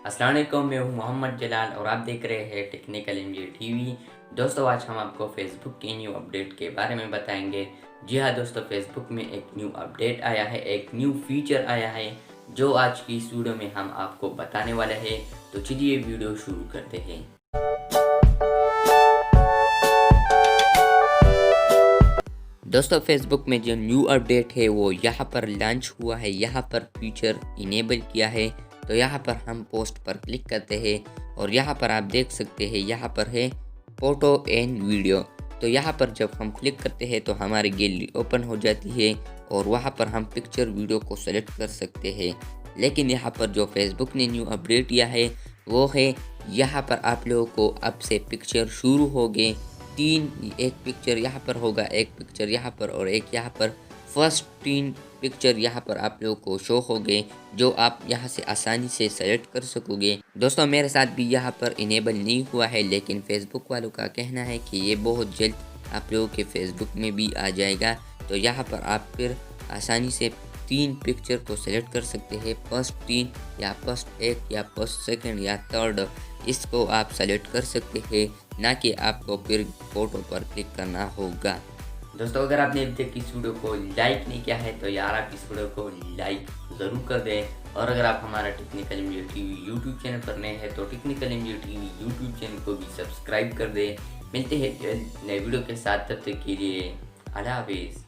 अस्सलाम वालेकुम, मैं हूं मोहम्मद जलाल और आप देख रहे हैं टेक्निकल एमजे टीवी। दोस्तों, आज हम आपको फेसबुक की न्यू अपडेट के बारे में बताएंगे। जी हाँ दोस्तों, फेसबुक में एक न्यू अपडेट आया है, एक न्यू फीचर आया है जो आज की इस वीडियो में हम आपको बताने वाले हैं। तो चलिए वीडियो शुरू करते हैं। दोस्तों, फेसबुक में जो न्यू अपडेट है वो यहाँ पर लॉन्च हुआ है। यहाँ पर फीचर इनेबल किया है। तो यहाँ पर हम पोस्ट पर क्लिक करते हैं और यहाँ पर आप देख सकते हैं, यहाँ पर है फोटो एंड वीडियो। तो यहाँ पर जब हम क्लिक करते हैं तो हमारी गैलरी ओपन हो जाती है और वहाँ पर हम पिक्चर वीडियो को सेलेक्ट कर सकते हैं। लेकिन यहाँ पर जो फेसबुक ने न्यू अपडेट किया है वो है, यहाँ पर आप लोगों को अब से पिक्चर शुरू हो गए तीन, एक पिक्चर यहाँ पर होगा, एक पिक्चर यहाँ पर और एक यहाँ पर। फर्स्ट 3 पिक्चर यहाँ पर आप लोगों को शो हो गए जो आप यहाँ से आसानी से सेलेक्ट कर सकोगे। दोस्तों, मेरे साथ भी यहाँ पर इनेबल नहीं हुआ है, लेकिन फेसबुक वालों का कहना है कि ये बहुत जल्द आप लोगों के फेसबुक में भी आ जाएगा। तो यहाँ पर आप फिर आसानी से 3 पिक्चर को सेलेक्ट कर सकते हैं। फर्स्ट 3 या फर्स्ट 1 या फर्स्ट सेकंड या थर्ड, इसको आप सेलेक्ट कर सकते हैं, ना कि आपको फिर फोटो पर क्लिक करना होगा। दोस्तों, अगर आपने अभी तक इस वीडियो को लाइक नहीं किया है तो यार आप इस वीडियो को लाइक ज़रूर कर दें। और अगर आप हमारा technical MJ TV YouTube channel पर नए हैं तो technical MJ TV YouTube channel को भी सब्सक्राइब कर दें। मिलते हैं नए वीडियो के साथ, तब तक के लिए अल्लाह हाफिज़।